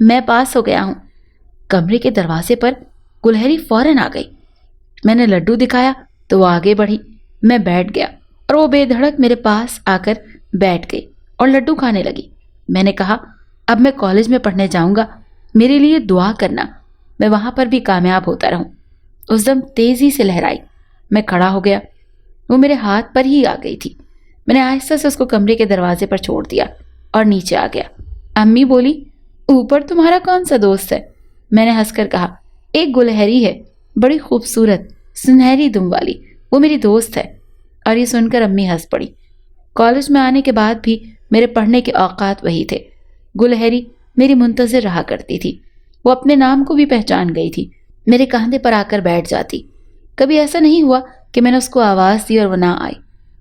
میں پاس ہو گیا ہوں۔ کمرے کے دروازے پر گلہری فوراً آ گئی۔ میں نے لڈو دکھایا تو وہ آگے بڑھی۔ میں بیٹھ گیا اور وہ بے دھڑک میرے پاس آ کر بیٹھ گئی اور لڈو کھانے لگی۔ میں نے کہا، اب میں کالج میں پڑھنے جاؤں گا، میرے لیے دعا کرنا، میں وہاں پر بھی کامیاب ہوتا رہوں۔ اس دم تیزی سے لہرائی۔ میں کھڑا ہو گیا۔ وہ میرے ہاتھ پر ہی آ گئی تھی۔ میں نے آہستہ سے اس کو کمرے کے دروازے پر چھوڑ دیا اور نیچے آ گیا۔ امی بولی، اوپر تمہارا کون سا دوست ہے؟ میں نے ہنس کر کہا، ایک گلہری ہے، بڑی خوبصورت سنہری دم والی، وہ میری دوست ہے۔ اور یہ سن کر امی ہنس پڑی۔ کالج میں آنے کے بعد بھی میرے پڑھنے کے اوقات وہی تھے۔ گلہری میری منتظر رہا کرتی تھی۔ وہ اپنے نام کو بھی پہچان گئی تھی۔ میرے کاندھے پر آ کر بیٹھ جاتی۔ کبھی ایسا نہیں ہوا کہ میں نے اس کو آواز دی اور وہ نہ آئی۔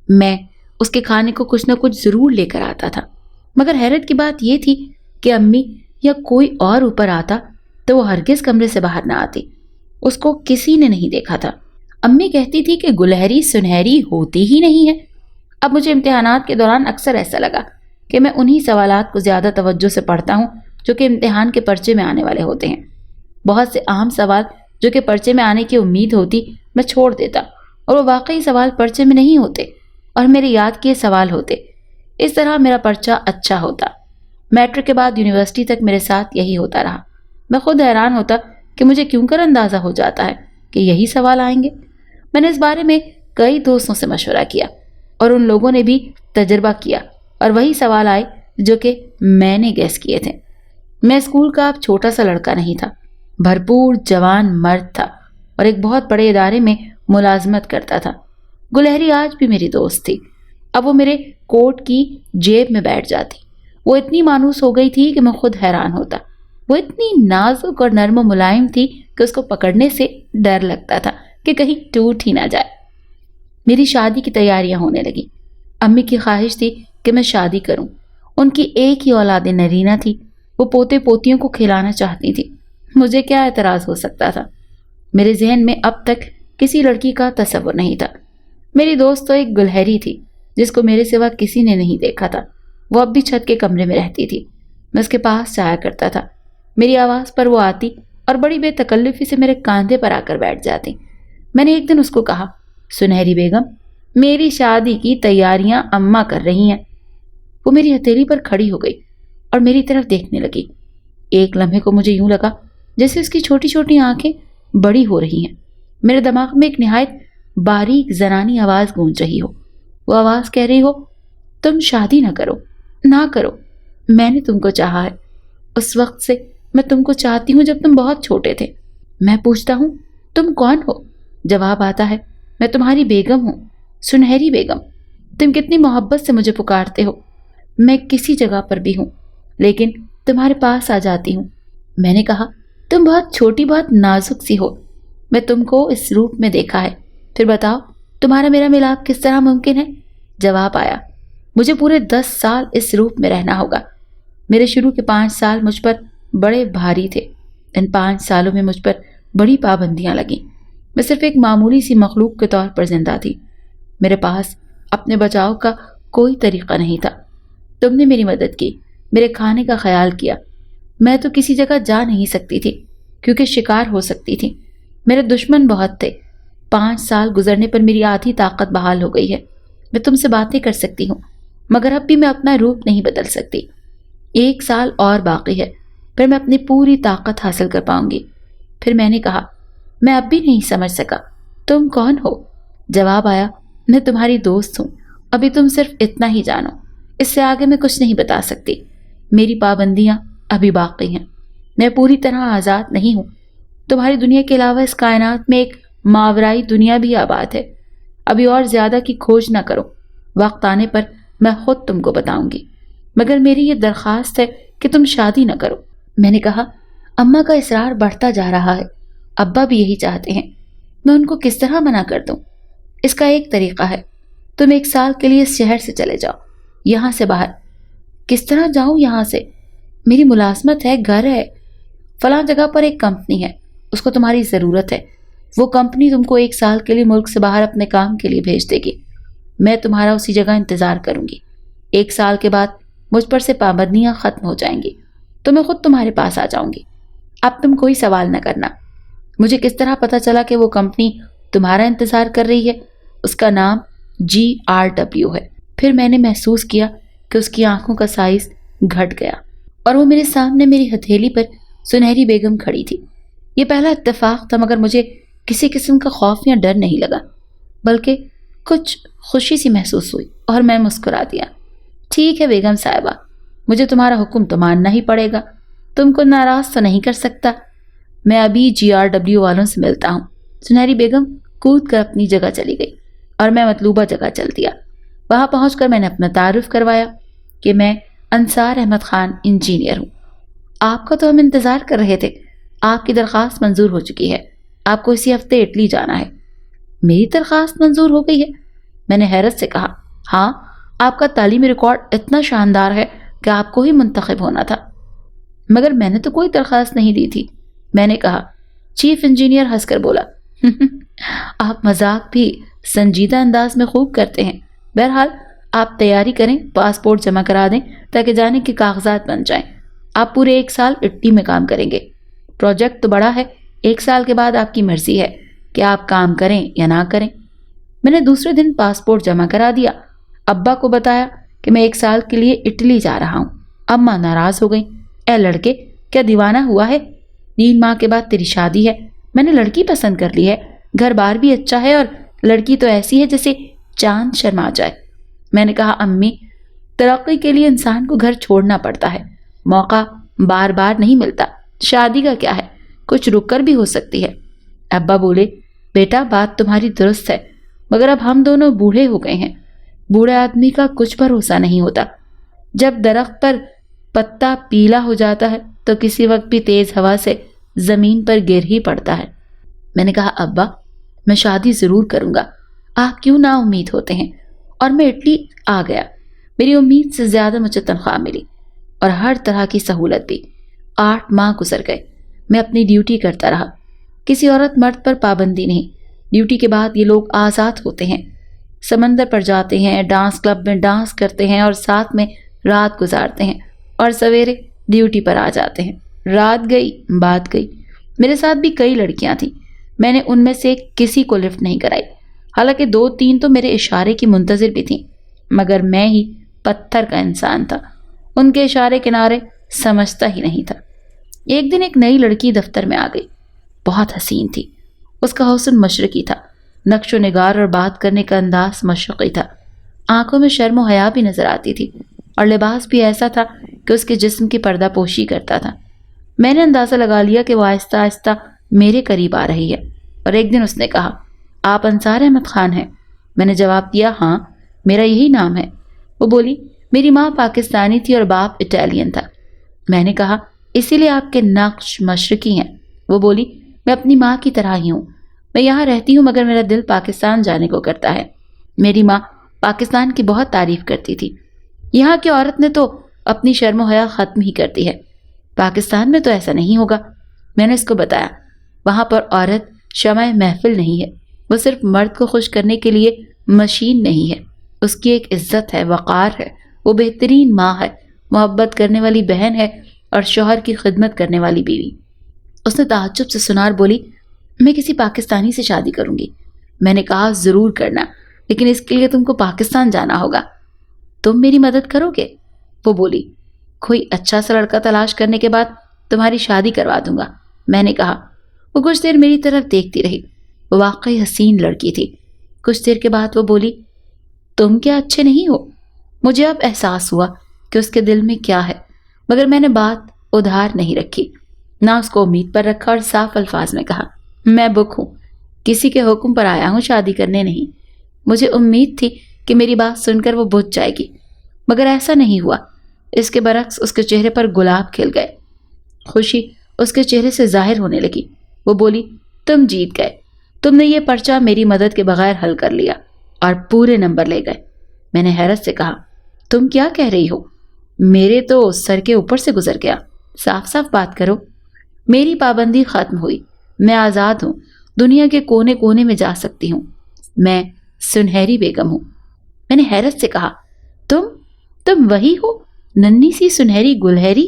میں اس کے کھانے کو کچھ نہ کچھ ضرور لے کر آتا تھا، مگر حیرت کی بات یہ تھی کہ امی یا کوئی اور اوپر آتا تو وہ ہرگز کمرے سے باہر نہ آتی۔ اس کو کسی نے نہیں دیکھا تھا۔ امی کہتی تھی کہ گلہری سنہری ہوتی ہی نہیں ہے۔ اب مجھے امتحانات کے دوران اکثر ایسا لگا کہ میں انہی سوالات کو زیادہ توجہ سے پڑھتا ہوں جو کہ امتحان کے پرچے میں آنے والے ہوتے ہیں۔ بہت سے اہم سوال جو کہ پرچے میں آنے کی امید ہوتی میں چھوڑ دیتا، اور وہ واقعی سوال پرچے میں نہیں ہوتے اور میرے یاد کیے سوال ہوتے۔ اس طرح میرا پرچہ اچھا ہوتا۔ میٹرک کے بعد یونیورسٹی تک میرے ساتھ یہی ہوتا رہا۔ میں خود حیران ہوتا کہ مجھے کیوں کر اندازہ ہو جاتا ہے کہ یہی سوال آئیں گے۔ میں نے اس بارے میں کئی دوستوں سے مشورہ کیا اور ان لوگوں نے بھی تجربہ کیا اور وہی سوال آئے جو کہ میں نے گیس کیے تھے۔ میں اسکول کا اب چھوٹا سا لڑکا نہیں تھا، بھرپور جوان مرد تھا اور ایک بہت بڑے ادارے میں ملازمت کرتا تھا۔ گلہری آج بھی میری دوست تھی۔ اب وہ میرے کوٹ کی جیب میں بیٹھ جاتی۔ وہ اتنی مانوس ہو گئی تھی کہ میں خود حیران ہوتا۔ وہ اتنی نازک اور نرم و ملائم تھی کہ اس کو پکڑنے سے ڈر لگتا تھا کہ کہیں ٹوٹ ہی نہ جائے۔ میری شادی کی تیاریاں ہونے لگی۔ امی کی خواہش تھی کہ میں شادی کروں۔ ان کی ایک ہی اولاد نرینہ تھی۔ وہ پوتے پوتیوں کو کھلانا چاہتی تھی۔ مجھے کیا اعتراض ہو سکتا تھا؟ میرے ذہن میں اب تک کسی لڑکی کا تصور نہیں تھا۔ میری دوست تو ایک گلہری تھی جس کو میرے سوا کسی نے نہیں دیکھا تھا۔ وہ اب بھی چھت کے کمرے میں رہتی تھی۔ میں اس کے پاس جایا کرتا تھا۔ میری آواز پر وہ آتی اور بڑی بے تکلفی سے میرے کاندھے پر آ کر بیٹھ جاتی۔ میں نے ایک دن اس کو کہا، سنہری بیگم، میری شادی کی تیاریاں اماں کر رہی ہیں۔ وہ میری ہتھیلی پر کھڑی ہو گئی اور میری طرف دیکھنے لگی۔ ایک لمحے کو مجھے یوں لگا جیسے اس کی چھوٹی چھوٹی آنکھیں بڑی ہو رہی ہیں۔ میرے دماغ میں ایک نہایت باریک زنانی آواز گونج رہی ہو۔ وہ آواز کہہ رہی ہو، تم شادی نہ کرو، نہ کرو، میں نے تم کو چاہا ہے۔ اس وقت سے میں تم کو چاہتی ہوں جب تم بہت چھوٹے تھے۔ میں پوچھتا ہوں، تم کون ہو؟ جواب آتا ہے، میں تمہاری بیگم ہوں، سنہری بیگم۔ تم کتنی محبت سے مجھے پکارتے ہو۔ میں کسی جگہ پر بھی ہوں لیکن تمہارے پاس آ جاتی ہوں۔ میں نے کہا، تم بہت چھوٹی، بہت نازک سی ہو۔ میں تم کو اس روپ میں دیکھا ہے، پھر بتاؤ تمہارا میرا ملاپ کس طرح ممکن ہے؟ جواب آیا، مجھے پورے 10 سال اس روپ میں رہنا ہوگا۔ میرے شروع کے 5 سال مجھ پر بڑے بھاری تھے۔ ان 5 سالوں میں مجھ پر بڑی پابندیاں لگیں۔ میں صرف ایک معمولی سی مخلوق کے طور پر زندہ تھی۔ میرے پاس اپنے بچاؤ کا کوئی طریقہ نہیں تھا۔ تم نے میری مدد کی، میرے کھانے کا خیال کیا۔ میں تو کسی جگہ جا نہیں سکتی تھی کیونکہ شکار ہو سکتی تھی۔ میرے دشمن بہت تھے۔ 5 سال گزرنے پر میری آدھی طاقت بحال ہو گئی ہے۔ میں تم سے باتیں کر سکتی ہوں مگر اب بھی میں اپنا روپ نہیں بدل سکتی۔ 1 سال اور باقی ہے، پھر میں اپنی پوری طاقت حاصل کر پاؤں گی۔ پھر میں نے کہا، میں اب بھی نہیں سمجھ سکا، تم کون ہو؟ جواب آیا، میں تمہاری دوست ہوں۔ ابھی تم صرف اتنا ہی جانو، اس سے آگے میں کچھ نہیں بتا سکتی۔ میری پابندیاں ابھی باقی ہیں، میں پوری طرح آزاد نہیں ہوں۔ تمہاری دنیا کے علاوہ اس کائنات میں ایک ماورائی دنیا بھی آباد ہے۔ ابھی اور زیادہ کی کھوج نہ کرو، وقت آنے پر میں خود تم کو بتاؤں گی، مگر میری یہ درخواست ہے کہ تم شادی نہ کرو۔ میں نے کہا، اماں کا اصرار بڑھتا جا رہا ہے، ابا بھی یہی چاہتے ہیں، میں ان کو کس طرح منع کر دوں؟ اس کا ایک طریقہ ہے، تم 1 سال کے لیے اس شہر سے چلے جاؤ، یہاں سے باہر۔ کس طرح جاؤں یہاں سے؟ میری ملازمت ہے، گھر ہے، فلاں جگہ پر ایک کمپنی ہے، اس کو تمہاری ضرورت ہے۔ وہ کمپنی تم کو 1 سال کے لیے ملک سے باہر اپنے کام کے لیے بھیج دے گی۔ میں تمہارا اسی جگہ انتظار کروں گی۔ 1 سال کے بعد مجھ پر سے پابندیاں ختم ہو جائیں گی۔ تو میں خود تمہارے پاس آ جاؤں گی. اب تم کوئی سوال نہ کرنا. مجھے کس طرح پتا چلا کہ وہ کمپنی تمہارا انتظار کر رہی ہے؟ اس کا نام GRW ہے. پھر میں نے محسوس کیا کہ اس کی آنکھوں کا سائز گھٹ گیا اور وہ میرے سامنے میری ہتھیلی پر سنہری بیگم کھڑی تھی. یہ پہلا اتفاق تھا، مگر مجھے کسی قسم کا خوف یا ڈر نہیں لگا، بلکہ کچھ خوشی سی محسوس ہوئی اور میں مسکرا دیا. ٹھیک ہے بیگم صاحبہ، مجھے تمہارا حکم تو ماننا ہی پڑے گا. تم کو ناراض تو نہیں کر سکتا. میں ابھی GRW والوں سے ملتا ہوں. سنہری بیگم کود کر اپنی جگہ چلی گئی اور میں مطلوبہ جگہ چل دیا. وہاں پہنچ کر میں نے اپنا تعارف کروایا کہ میں انصار احمد خان انجینئر ہوں. آپ کا تو ہم انتظار کر رہے تھے. آپ کی درخواست منظور ہو چکی ہے. آپ کو اسی ہفتے اٹلی جانا ہے. میری درخواست منظور ہو گئی ہے؟ میں نے حیرت سے کہا. ہاں، آپ کا تعلیمی ریکارڈ اتنا شاندار ہے کہ آپ کو ہی منتخب ہونا تھا. مگر میں نے تو کوئی درخواست نہیں دی تھی، میں نے کہا. چیف انجینئر ہنس کر بولا. آپ مذاق بھی سنجیدہ انداز میں خوب کرتے ہیں. بہرحال آپ تیاری کریں، پاسپورٹ جمع کرا دیں تاکہ جانے کے کاغذات بن جائیں. آپ پورے 1 سال اٹلی میں کام کریں گے. پروجیکٹ تو بڑا ہے. 1 سال کے بعد آپ کی مرضی ہے کہ آپ کام کریں یا نہ کریں. میں نے دوسرے دن پاسپورٹ جمع کرا دیا. ابا کو بتایا کہ میں 1 سال کے لیے اٹلی جا رہا ہوں. اماں ناراض ہو گئیں. اے لڑکے، کیا دیوانہ ہوا ہے؟ 3 ماہ کے بعد تیری شادی ہے. میں نے لڑکی پسند کر لی ہے. گھر بار بھی اچھا ہے اور لڑکی تو ایسی ہے جیسے چاند شرما جائے. میں نے کہا امی، ترقی کے لیے انسان کو گھر چھوڑنا پڑتا ہے. موقع بار بار نہیں ملتا. شادی کا کیا ہے، کچھ رک کر بھی ہو سکتی ہے. ابا بولے. بیٹا، بات تمہاری درست ہے، مگر اب ہم دونوں بوڑھے ہو گئے ہیں. بوڑھے آدمی کا کچھ بھروسہ نہیں ہوتا. جب درخت پر پتا پیلا ہو جاتا ہے تو کسی وقت بھی تیز ہوا سے زمین پر گر ہی پڑتا ہے. میں نے کہا ابا، میں شادی ضرور کروں گا. آپ کیوں نا امید ہوتے ہیں؟ اور میں اٹلی آ گیا. میری امید سے زیادہ مجھے تنخواہ ملی اور ہر طرح کی سہولت بھی. 8 ماہ گزر گئے. میں اپنی ڈیوٹی کرتا رہا. کسی عورت مرد پر پابندی نہیں. ڈیوٹی کے بعد یہ لوگ آزاد ہوتے ہیں. سمندر پر جاتے ہیں، ڈانس کلب میں ڈانس کرتے ہیں اور ساتھ میں رات گزارتے ہیں اور سویرے ڈیوٹی پر آ جاتے ہیں. رات گئی بات گئی. میرے ساتھ بھی کئی لڑکیاں تھیں. میں نے ان میں سے کسی کو لفٹ نہیں کرائی. حالانکہ 2-3 تو میرے اشارے کی منتظر بھی تھیں، مگر میں ہی پتھر کا انسان تھا. ان کے اشارے کنارے سمجھتا ہی نہیں تھا. ایک دن ایک نئی لڑکی دفتر میں آ گئی. بہت حسین تھی. اس کا حسن مشرقی تھا. نقش و نگار اور بات کرنے کا انداز مشرقی تھا. آنکھوں میں شرم و حیا بھی نظر آتی تھی اور لباس بھی ایسا تھا کہ اس کے جسم کی پردہ پوشی کرتا تھا. میں نے اندازہ لگا لیا کہ وہ آہستہ آہستہ میرے قریب آ رہی ہے. اور ایک دن اس نے کہا، آپ انصار احمد خان ہیں؟ میں نے جواب دیا، ہاں، میرا یہی نام ہے. وہ بولی، میری ماں پاکستانی تھی اور باپ اٹالین تھا. میں نے کہا، اسی لیے آپ کے نقش مشرقی ہیں. وہ بولی، میں اپنی ماں کی طرح ہی ہوں. میں یہاں رہتی ہوں مگر میرا دل پاکستان جانے کو کرتا ہے. میری ماں پاکستان کی بہت تعریف کرتی تھی. یہاں کی عورت نے تو اپنی شرم و حیا ختم ہی کر دی ہے. پاکستان میں تو ایسا نہیں ہوگا. میں نے اس کو بتایا، وہاں پر عورت شمع محفل نہیں ہے. وہ صرف مرد کو خوش کرنے کے لیے مشین نہیں ہے. اس کی ایک عزت ہے، وقار ہے. وہ بہترین ماں ہے، محبت کرنے والی بہن ہے اور شوہر کی خدمت کرنے والی بیوی. اس نے تعجب سے سنا اور بولی، میں کسی پاکستانی سے شادی کروں گی. میں نے کہا، ضرور کرنا، لیکن اس کے لیے تم کو پاکستان جانا ہوگا. تم میری مدد کرو گے؟ وہ بولی، کوئی اچھا سا لڑکا تلاش کرنے کے بعد تمہاری شادی کروا دوں گا. میں نے کہا. وہ کچھ دیر میری طرف دیکھتی رہی. وہ واقعی حسین لڑکی تھی. کچھ دیر کے بعد وہ بولی، تم کیا اچھے نہیں ہو؟ مجھے اب احساس ہوا کہ اس کے دل میں کیا ہے، مگر میں نے بات ادھار نہیں رکھی، نہ اس کو امید پر رکھا اور صاف الفاظ میں کہا، میں بک ہوں، کسی کے حکم پر آیا ہوں، شادی کرنے نہیں. مجھے امید تھی کہ میری بات سن کر وہ بجھ جائے گی، مگر ایسا نہیں ہوا. اس کے برعکس اس کے چہرے پر گلاب کھل گئے. خوشی اس کے چہرے سے ظاہر ہونے لگی. وہ بولی، تم جیت گئے. تم نے یہ پرچہ میری مدد کے بغیر حل کر لیا اور پورے نمبر لے گئے. میں نے حیرت سے کہا، تم کیا کہہ رہی ہو؟ میرے تو سر کے اوپر سے گزر گیا. صاف صاف بات کرو. میری پابندی ختم ہوئی. میں آزاد ہوں. دنیا کے کونے کونے میں جا سکتی ہوں. میں سنہری بیگم ہوں. میں نے حیرت سے کہا، تم وہی ہو، ننھی سی سنہری گلہری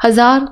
1000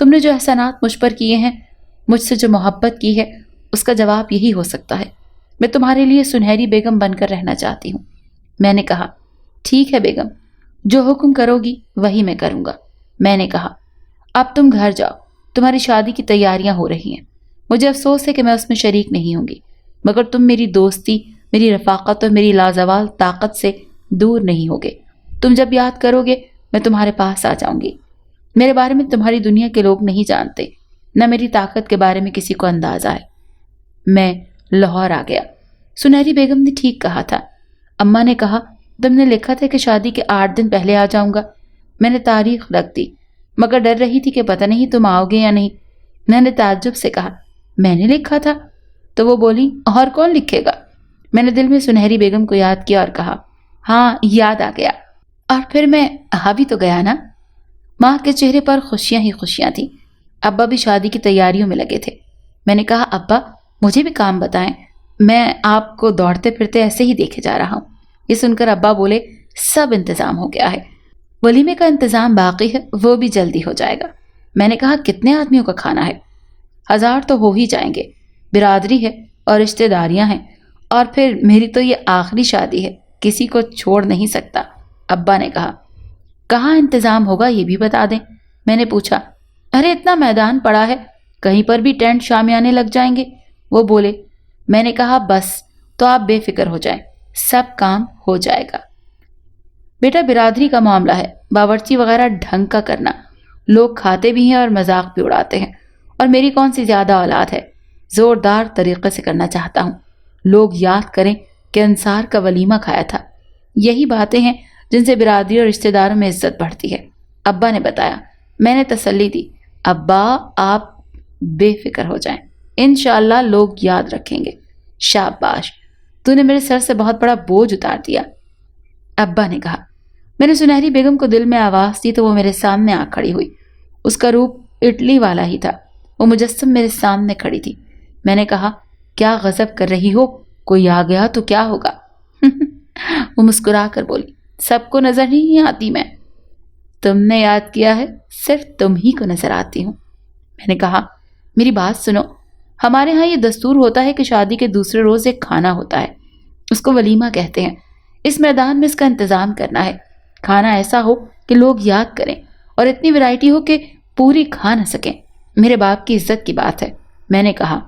تم نے جو احسانات مجھ پر کیے ہیں، مجھ سے جو محبت کی ہے، اس کا جواب یہی ہو سکتا ہے۔ میں تمہارے لیے سنہری بیگم بن کر رہنا چاہتی ہوں۔ میں نے کہا، ٹھیک ہے بیگم، جو حکم کرو گی وہی میں کروں گا۔ میں نے کہا، اب تم گھر جاؤ، تمہاری شادی کی تیاریاں ہو رہی ہیں۔ مجھے افسوس ہے کہ میں اس میں شریک نہیں ہوں گی، مگر تم میری دوستی، میری رفاقت اور میری لازوال طاقت سے دور نہیں ہوگے۔ تم جب یاد کرو گے میں تمہارے پاس آ جاؤں گی۔ میرے بارے میں تمہاری دنیا کے لوگ نہیں جانتے، نہ میری طاقت کے بارے میں کسی کو اندازہ ہے۔ میں لاہور آ گیا۔ سنہری بیگم نے ٹھیک کہا تھا۔ اماں نے کہا، تم نے لکھا تھا کہ شادی کے 8 دن پہلے آ جاؤں گا۔ میں نے تاریخ رکھ دی، مگر ڈر رہی تھی کہ پتہ نہیں تم آؤ گے یا نہیں۔ میں نے تعجب سے کہا، میں نے لکھا تھا؟ تو وہ بولی، اور کون لکھے گا؟ میں نے دل میں سنہری بیگم کو یاد کیا اور کہا، ہاں یاد آ گیا، اور پھر میں آ بھی تو گیا نا۔ ماں کے چہرے پر خوشیاں ہی خوشیاں تھیں۔ ابا بھی شادی کی تیاریوں میں لگے تھے۔ میں نے کہا، ابا مجھے بھی کام بتائیں، میں آپ کو دوڑتے پھرتے ایسے ہی دیکھے جا رہا ہوں۔ یہ سن کر ابا بولے، سب انتظام ہو گیا ہے، ولیمے کا انتظام باقی ہے، وہ بھی جلدی ہو جائے گا۔ میں نے کہا، کتنے آدمیوں کا کھانا ہے؟ 1000 تو ہو ہی جائیں گے، برادری ہے اور رشتہ داریاں ہیں، اور پھر میری تو یہ آخری شادی ہے، کسی کو چھوڑ نہیں سکتا۔ ابا نے کہا، کہاں انتظام ہوگا یہ بھی بتا دیں۔ میں نے پوچھا، ارے اتنا میدان پڑا ہے، کہیں پر بھی ٹینٹ شامیانے لگ جائیں گے۔ وہ بولے۔ میں نے کہا، بس تو آپ بے فکر ہو جائیں، سب کام ہو جائے گا۔ بیٹا برادری کا معاملہ ہے، باورچی وغیرہ ڈھنگ کا کرنا، لوگ کھاتے بھی ہیں اور مذاق بھی اڑاتے ہیں، اور میری کون سی زیادہ اولاد ہے، زوردار طریقے سے کرنا چاہتا ہوں، لوگ یاد کریں کہ انصار کا ولیمہ کھایا تھا۔ یہی باتیں ہیں جن سے برادری اور رشتہ داروں میں عزت بڑھتی ہے۔ ابا نے بتایا۔ میں نے تسلی دی، ابا آپ بے فکر ہو جائیں، انشاءاللہ لوگ یاد رکھیں گے۔ شاباش، تو نے میرے سر سے بہت بڑا بوجھ اتار دیا، ابا نے کہا۔ میں نے سنہری بیگم کو دل میں آواز دی تو وہ میرے سامنے آ کھڑی ہوئی۔ اس کا روپ اٹلی والا ہی تھا، وہ مجسم میرے سامنے کھڑی تھی۔ میں نے کہا، کیا غضب کر رہی ہو، کوئی آ گیا تو کیا ہوگا؟ وہ مسکرا کر بولی، سب کو نظر نہیں آتی میں، تم نے یاد کیا ہے، صرف تم ہی کو نظر آتی ہوں۔ میں نے کہا، میری بات سنو، ہمارے ہاں یہ دستور ہوتا ہے کہ شادی کے دوسرے روز ایک کھانا ہوتا ہے، اس کو ولیمہ کہتے ہیں۔ اس میدان میں اس کا انتظام کرنا ہے، کھانا ایسا ہو کہ لوگ یاد کریں، اور اتنی ویرائٹی ہو کہ پوری کھا نہ سکیں۔ میرے باپ کی عزت کی بات ہے۔ میں نے کہا،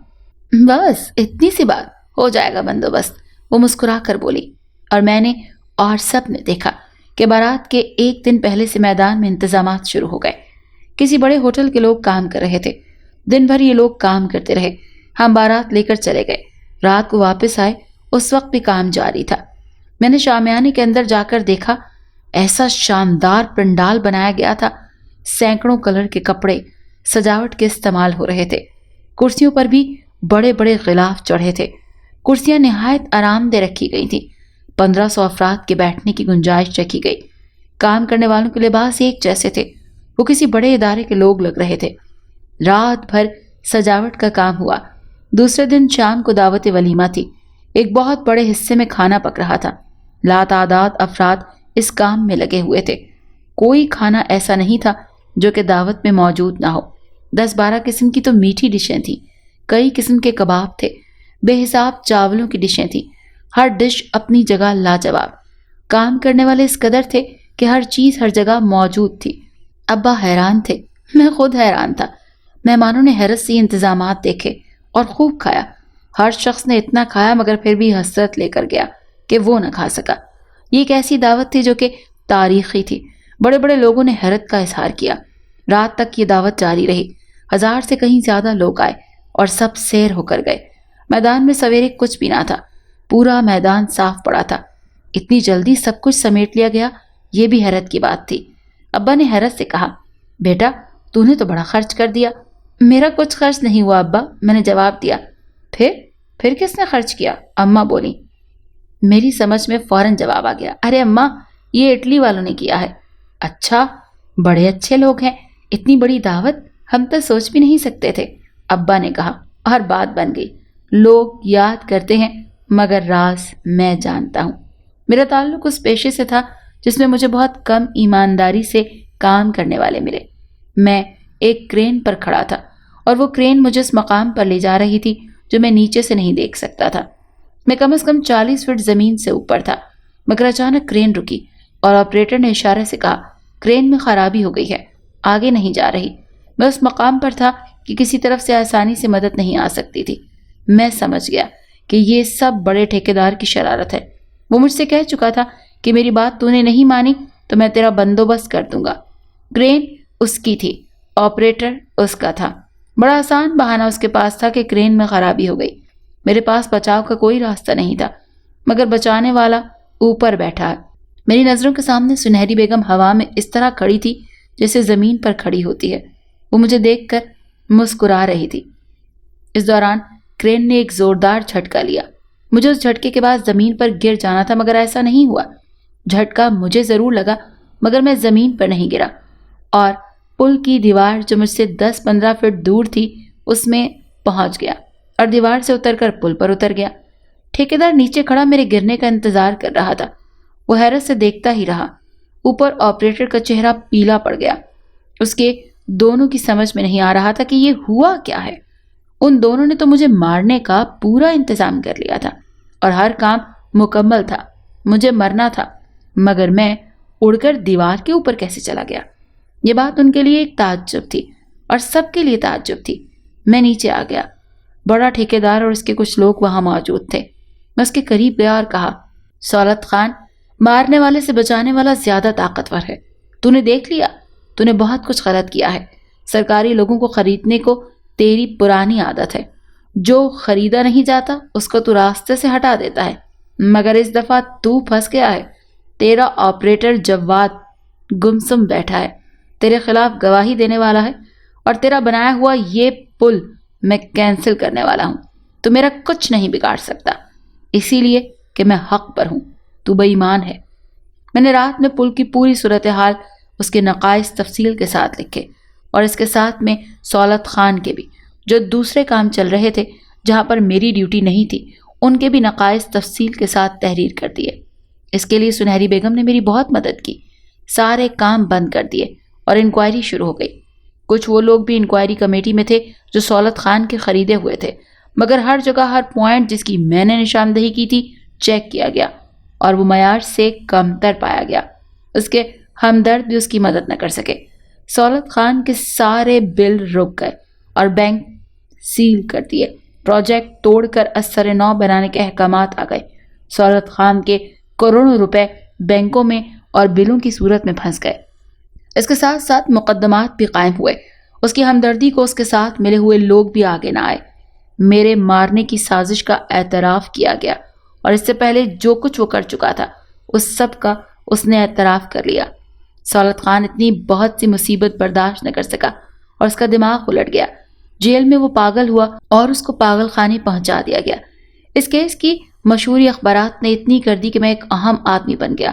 بس اتنی سی بات، ہو جائے گا بندوبست، وہ مسکرا کر بولی۔ اور میں نے اور سب نے دیکھا کہ بارات کے 1 دن پہلے سے میدان میں انتظامات شروع ہو گئے۔ کسی بڑے ہوٹل کے لوگ کام کر رہے تھے، دن بھر یہ لوگ کام کرتے رہے۔ ہم بارات لے کر چلے گئے، رات کو واپس آئے، اس وقت بھی کام جاری تھا۔ میں نے شامیانے کے اندر جا کر دیکھا، ایسا شاندار پنڈال بنایا گیا تھا، سینکڑوں کلر کے کپڑے، سجاوٹ کے استعمال ہو رہے تھے۔ کرسیوں پر بھی بڑے بڑے غلاف چڑھے تھے۔ کرسیاں نہایت آرام دہ رکھی گئی تھیں۔ 1500 افراد کے بیٹھنے کی گنجائش رکھی گئی۔ کام کرنے والوں کے لباس ایک جیسے تھے، وہ کسی بڑے ادارے کے لوگ لگ رہے تھے۔ رات بھر سجاوٹ کا کام ہوا۔ دوسرے دن شام کو دعوت ولیمہ تھی۔ ایک بہت بڑے حصے میں کھانا پک رہا تھا۔ لاتعداد افراد اس کام میں لگے ہوئے تھے۔ کوئی کھانا ایسا نہیں تھا جو کہ دعوت میں موجود نہ ہو۔ 10-12 قسم کی تو میٹھی ڈشیں تھیں، کئی قسم کے کباب تھے، بے حساب چاولوں کی ڈشیں تھیں، ہر ڈش اپنی جگہ لاجواب۔ کام کرنے والے اس قدر تھے کہ ہر چیز ہر جگہ موجود تھی۔ ابا حیران تھے، میں خود حیران تھا۔ مہمانوں نے حیرت سے انتظامات دیکھے اور خوب کھایا۔ ہر شخص نے اتنا کھایا مگر پھر بھی حسرت لے کر گیا کہ وہ نہ کھا سکا۔ یہ ایک ایسی دعوت تھی جو کہ تاریخی تھی۔ بڑے بڑے لوگوں نے حیرت کا اظہار کیا۔ رات تک یہ دعوت جاری رہی۔ 1000 سے کہیں زیادہ لوگ آئے اور سب سیر ہو کر گئے۔ میدان میں سویرے کچھ بھی نہ تھا، پورا میدان صاف پڑا تھا۔ اتنی جلدی سب کچھ سمیٹ لیا گیا، یہ بھی حیرت کی بات تھی۔ ابا نے حیرت سے کہا، بیٹا تو نے تو بڑا خرچ کر دیا۔ میرا کچھ خرچ نہیں ہوا ابا، میں نے جواب دیا۔ پھر کس نے خرچ کیا؟ اماں بولی۔ میری سمجھ میں فوراً جواب آ گیا، ارے اماں یہ اٹلی والوں نے کیا ہے۔ اچھا، بڑے اچھے لوگ ہیں، اتنی بڑی دعوت ہم تو سوچ بھی نہیں سکتے تھے، ابا نے کہا، اور بات بن گئی۔ لوگ یاد کرتے ہیں مگر راز میں جانتا ہوں۔ میرا تعلق اس پیشے سے تھا جس میں مجھے بہت کم ایمانداری سے کام کرنے والے ملے۔ میں ایک کرین پر کھڑا تھا اور وہ کرین مجھے اس مقام پر لے جا رہی تھی جو میں نیچے سے نہیں دیکھ سکتا تھا۔ میں کم از کم 40 فٹ زمین سے اوپر تھا، مگر اچانک کرین رکی اور آپریٹر نے اشارے سے کہا کرین میں خرابی ہو گئی ہے، آگے نہیں جا رہی۔ میں اس مقام پر تھا کہ کسی طرف سے آسانی سے مدد نہیں آ سکتی تھی۔ میں سمجھ گیا کہ یہ سب بڑے ٹھیکیدار کی شرارت ہے۔ وہ مجھ سے کہہ چکا تھا کہ میری بات تو نے نہیں مانی تو میں تیرا بندوبست کر دوں گا۔ کرین اس کی تھی، آپریٹر اس کا تھا۔ بڑا آسان بہانہ اس کے پاس تھا کہ کرین میں خرابی ہو گئی۔ میرے پاس بچاؤ کا کوئی راستہ نہیں تھا، مگر بچانے والا اوپر بیٹھا ہے۔ میری نظروں کے سامنے سنہری بیگم ہوا میں اس طرح کھڑی تھی جیسے زمین پر کھڑی ہوتی ہے۔ وہ مجھے دیکھ کر مسکرا رہی تھی۔ اس دوران کرین نے ایک زوردار جھٹکا لیا۔ مجھے اس جھٹکے کے بعد زمین پر گر جانا تھا، مگر ایسا نہیں ہوا۔ جھٹکا مجھے ضرور لگا، مگر میں زمین پر نہیں گرا، اور پل کی دیوار جو مجھ سے 10-15 فٹ دور تھی اس میں پہنچ گیا اور دیوار سے اتر کر پل پر اتر گیا۔ ٹھیکیدار نیچے کھڑا میرے گرنے کا انتظار کر رہا تھا۔ وہ حیرت سے دیکھتا ہی رہا۔ اوپر آپریٹر کا چہرہ پیلا پڑ گیا۔ اس کے دونوں کی سمجھ میں نہیں آ رہا تھا کہ یہ ہوا کیا ہے۔ ان دونوں نے تو مجھے مارنے کا پورا انتظام کر لیا تھا اور ہر کام مکمل تھا۔ مجھے مرنا تھا، مگر میں اڑ کر دیوار کے اوپر کیسے چلا گیا؟ یہ بات ان کے لیے ایک تعجب تھی اور سب کے لیے تعجب تھی۔ میں نیچے آ گیا۔ بڑا ٹھیکیدار اور اس کے کچھ لوگ وہاں موجود تھے۔ میں اس کے قریب گیا اور کہا، سولت خان، مارنے والے سے بچانے والا زیادہ طاقتور ہے۔ تو نے دیکھ لیا، تو نے بہت کچھ غلط کیا ہے۔ سرکاری لوگوں کو خریدنے کو تیری پرانی عادت ہے۔ جو خریدا نہیں جاتا اس کو تو راستے سے ہٹا دیتا ہے، مگر اس دفعہ تو پھنس گیا ہے۔ تیرا آپریٹر جواد گمسم بیٹھا ہے، تیرے خلاف گواہی دینے والا ہے، اور تیرا بنایا ہوا یہ پل میں کینسل کرنے والا ہوں۔ تو میرا کچھ نہیں بگاڑ سکتا، اسی لیے کہ میں حق پر ہوں۔ تو بے ایمان ہے۔ میں نے رات میں پل کی پوری صورتحال، اس کے نقائص تفصیل کے ساتھ لکھے، اور اس کے ساتھ میں سولت خان کے بھی، جو دوسرے کام چل رہے تھے جہاں پر میری ڈیوٹی نہیں تھی، ان کے بھی نقائص تفصیل کے ساتھ تحریر کر دیے۔ اس کے لیے سنہری بیگم نے میری بہت مدد کی۔ سارے کام بند کر دیے اور انکوائری شروع ہو گئی۔ کچھ وہ لوگ بھی انکوائری کمیٹی میں تھے جو سولت خان کے خریدے ہوئے تھے، مگر ہر جگہ ہر پوائنٹ جس کی میں نے نشاندہی کی تھی چیک کیا گیا اور وہ معیار سے کمتر پایا گیا۔ اس کے ہمدرد بھی اس کی مدد نہ کر سکے۔ سولت خان کے سارے بل رک گئے اور بینک سیل کر دیے۔ پروجیکٹ توڑ کر اثر نو بنانے کے احکامات آ گئے۔ سولت خان کے کروڑوں روپے بینکوں میں اور بلوں کی صورت میں پھنس گئے۔ اس کے ساتھ ساتھ مقدمات بھی قائم ہوئے۔ اس کی ہمدردی کو اس کے ساتھ ملے ہوئے لوگ بھی آگے نہ آئے۔ میرے مارنے کی سازش کا اعتراف کیا گیا، اور اس سے پہلے جو کچھ وہ کر چکا تھا اس سب کا اس نے اعتراف کر لیا۔ سولت خان اتنی بہت سی مصیبت برداشت نہ کر سکا اور اس کا دماغ الٹ گیا۔ جیل میں وہ پاگل ہوا اور اس کو پاگل خانے پہنچا دیا گیا۔ اس کیس کی مشہوری اخبارات نے اتنی کر دی کہ میں ایک اہم آدمی بن گیا۔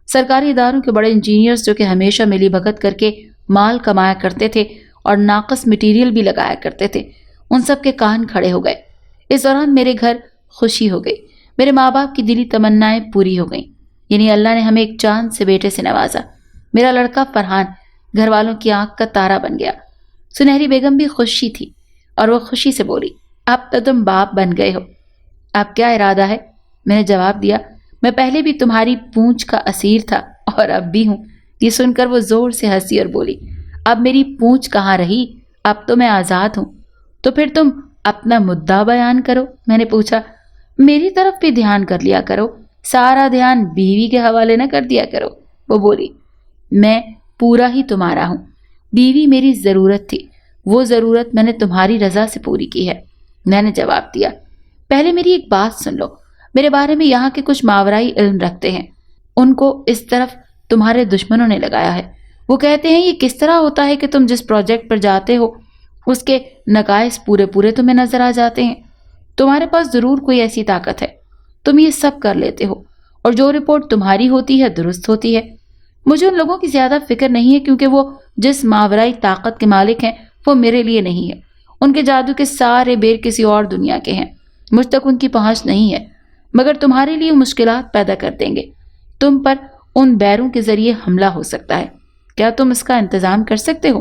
سرکاری اداروں کے بڑے انجینئرز جو کہ ہمیشہ ملی بھگت کر کے مال کمایا کرتے تھے اور ناقص مٹیریل بھی لگایا کرتے تھے، ان سب کے کان کھڑے ہو گئے۔ اس دوران میرے گھر خوشی ہو گئی۔ میرے ماں باپ کی دلی تمنائیں پوری ہو گئیں، یعنی اللہ نے ہمیں ایک چاند سے بیٹے سے نوازا۔ میرا لڑکا فرحان گھر والوں کی آنکھ کا تارا بن گیا۔ سنہری بیگم بھی خوشی تھی اور وہ خوشی سے بولی، اب تو تم باپ بن گئے ہو، اب کیا ارادہ ہے؟ میں نے جواب دیا، میں پہلے بھی تمہاری پونچھ کا اسیر تھا اور اب بھی ہوں۔ یہ سن کر وہ زور سے ہنسی اور بولی، اب میری پونچھ کہاں رہی، اب تو میں آزاد ہوں۔ تو پھر تم اپنا مدعا بیان کرو۔ میں نے پوچھا، میری طرف بھی دھیان کر لیا کرو، سارا دھیان بیوی کے حوالے نہ کر دیا کرو۔ وہ بولی، میں پورا ہی تمہارا ہوں، بیوی میری ضرورت تھی، وہ ضرورت میں نے تمہاری رضا سے پوری کی ہے۔ میں نے جواب دیا، پہلے میری ایک بات سن لو، میرے بارے میں یہاں کے کچھ ماورائی علم رکھتے ہیں، ان کو اس طرف تمہارے دشمنوں نے لگایا ہے۔ وہ کہتے ہیں یہ کس طرح ہوتا ہے کہ تم جس پروجیکٹ پر جاتے ہو اس کے نقائص پورے تمہیں نظر آ جاتے ہیں۔ تمہارے پاس ضرور کوئی ایسی طاقت ہے، تم یہ سب کر لیتے ہو، اور جو رپورٹ تمہاری ہوتی ہے درست ہوتی ہے۔ مجھے ان لوگوں کی زیادہ فکر نہیں ہے، کیونکہ وہ جس ماورائی طاقت کے مالک ہیں وہ میرے لیے نہیں ہے۔ ان کے جادو کے سارے بیر کسی اور دنیا کے ہیں، مجھ تک ان کی پہنچ نہیں ہے، مگر تمہارے لیے مشکلات پیدا کر دیں گے۔ تم پر ان بیروں کے ذریعے حملہ ہو سکتا ہے، کیا تم اس کا انتظام کر سکتے ہو؟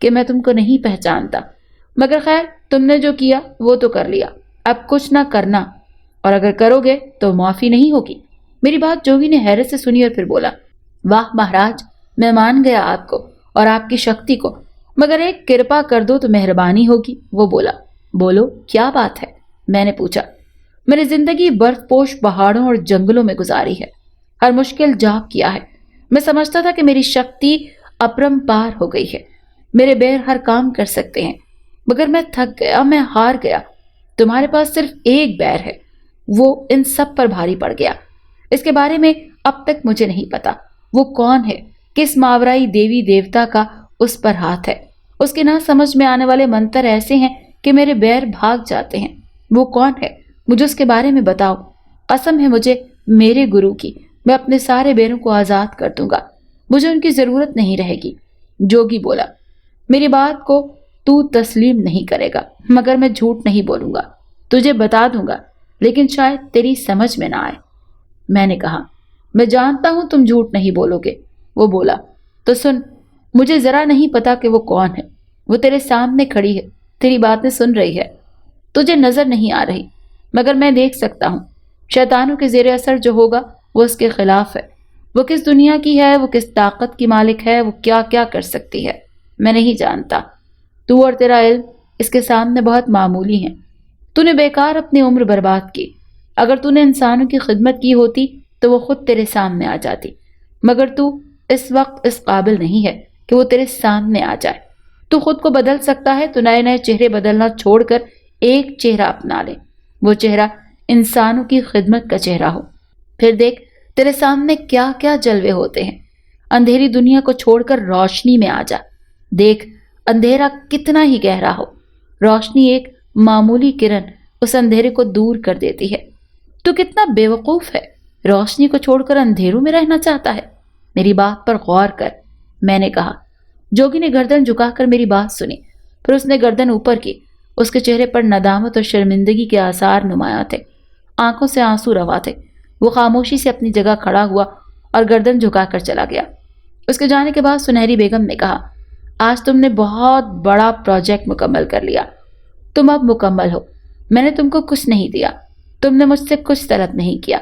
کہ میں تم کو نہیں پہچانتا، مگر خیر تم نے جو کیا وہ تو کر لیا، اب کچھ نہ کرنا، اور اگر کرو گے تو معافی نہیں ہوگی۔ میری بات جوگی نے حیرت سے سنی اور پھر بولا، واہ مہاراج، میں مان گیا آپ کو اور آپ کی شکتی کو، مگر ایک کرپا کر دو تو مہربانی ہوگی۔ وہ بولا، بولو کیا بات ہے؟ میں نے پوچھا۔ میں نے زندگی برف پوش پہاڑوں اور جنگلوں میں گزاری ہے، ہر مشکل جاب کیا ہے۔ میں سمجھتا تھا کہ میری شکتی اپرم پار ہو گئی ہے، میرے بیر ہر کام کر سکتے ہیں، مگر میں تھک گیا، میں ہار گیا۔ تمہارے پاس صرف ایک بیر ہے، وہ ان سب پر بھاری پڑ گیا۔ اس کے بارے میں اب تک مجھے نہیں پتا، وہ کون ہے، کس ماورائی دیوی دیوتا کا اس پر ہاتھ ہے۔ اس کے نہ سمجھ میں آنے والے منتر ایسے ہیں کہ میرے بیر بھاگ جاتے ہیں۔ وہ کون ہے؟ مجھے اس کے بارے میں بتاؤ۔ قسم ہے مجھے میرے گرو کی، میں اپنے سارے بیروں کو آزاد کر دوں گا، مجھے ان کی ضرورت نہیں رہے گی۔ جوگی بولا، میری بات کو تو تسلیم نہیں کرے گا، مگر میں جھوٹ نہیں بولوں گا، تجھے بتا دوں گا، لیکن شاید تیری سمجھ میں نہ آئے۔ میں نے کہا، میں جانتا ہوں تم جھوٹ نہیں بولو گے۔ وہ بولا، تو سن، مجھے ذرا نہیں پتا کہ وہ کون ہے، وہ تیرے سامنے کھڑی ہے، تیری باتیں سن رہی ہے، تجھے نظر نہیں آ رہی، مگر میں دیکھ سکتا ہوں۔ شیطانوں کے زیر اثر جو ہوگا وہ اس کے خلاف ہے، وہ کس دنیا کی ہے، وہ کس طاقت کی مالک ہے، وہ کیا کیا کر سکتی ہے، میں نہیں جانتا۔ تو اور تیرا علم اس کے سامنے بہت معمولی ہیں۔ تو نے بیکار اپنی عمر برباد کی، اگر تو نے انسانوں کی خدمت کی ہوتی تو وہ خود تیرے سامنے آ جاتی، مگر تو اس وقت اس قابل نہیں ہے کہ وہ تیرے سامنے آ جائے۔ تو خود کو بدل سکتا ہے تو نئے نئے چہرے بدلنا چھوڑ کر ایک چہرہ اپنا لے، وہ چہرہ انسانوں کی خدمت کا چہرہ ہو۔ پھر دیکھ تیرے سامنے کیا کیا جلوے ہوتے ہیں۔ اندھیری دنیا کو چھوڑ کر روشنی میں آ جا، دیکھ اندھیرا کتنا ہی گہرا ہو، روشنی ایک معمولی کرن اس اندھیرے کو دور کر دیتی ہے۔ تو کتنا بے وقوف ہے، روشنی کو چھوڑ کر اندھیروں میں رہنا چاہتا ہے۔ میری بات پر غور کر، میں نے کہا۔ جوگی نے گردن جھکا کر میری بات سنی، پھر اس نے گردن اوپر کی۔ اس کے چہرے پر ندامت اور شرمندگی کے آثار نمایاں تھے، آنکھوں سے آنسو روا تھے۔ وہ خاموشی سے اپنی جگہ کھڑا ہوا اور گردن جھکا کر چلا گیا۔ اس کے جانے کے بعد سنہری بیگم نے کہا، آج تم نے بہت بڑا پروجیکٹ مکمل کر لیا، تم اب مکمل ہو۔ میں نے تم کو کچھ نہیں دیا، تم نے مجھ سے کچھ طلب نہیں کیا،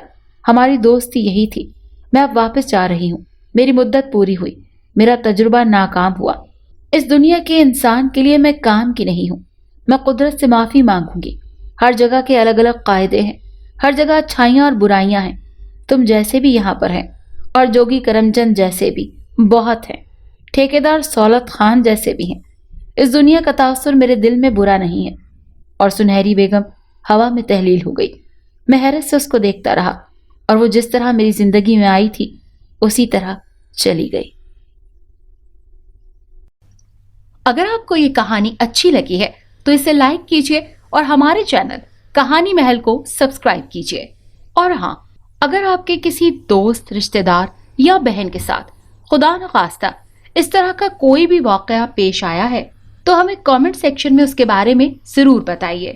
ہماری دوستی یہی تھی۔ میں اب واپس جا رہی ہوں، میری مدت پوری ہوئی، میرا تجربہ ناکام ہوا۔ اس دنیا کے انسان کے لیے میں کام کی نہیں ہوں، میں قدرت سے معافی مانگوں گی۔ ہر جگہ کے الگ الگ قاعدے ہیں، ہر جگہ اچھائیاں اور برائیاں ہیں، تم جیسے بھی یہاں پر ہیں، اور جوگی کرم چند جیسے بھی بہت ہیں، ٹھیکیدار سولت خان جیسے بھی ہیں۔ اس دنیا کا تاثر میرے دل میں برا نہیں ہے۔ اور سنہری بیگم ہوا میں تحلیل ہو گئی۔ میں حیرت سے اس کو دیکھتا رہا، اور وہ جس طرح میری زندگی میں آئی تھی اسی طرح چلی گئی۔ اگر آپ کو یہ کہانی اچھی لگی ہے تو اسے لائک کیجیے اور ہمارے چینل کہانی محل کو سبسکرائب کیجیے۔ اور ہاں، اگر آپ کے کسی دوست، رشتہ دار یا بہن کے ساتھ خدا نخواستہ اس طرح کا کوئی بھی واقعہ پیش آیا ہے تو ہمیں کامنٹ سیکشن میں اس کے بارے میں ضرور بتائیے۔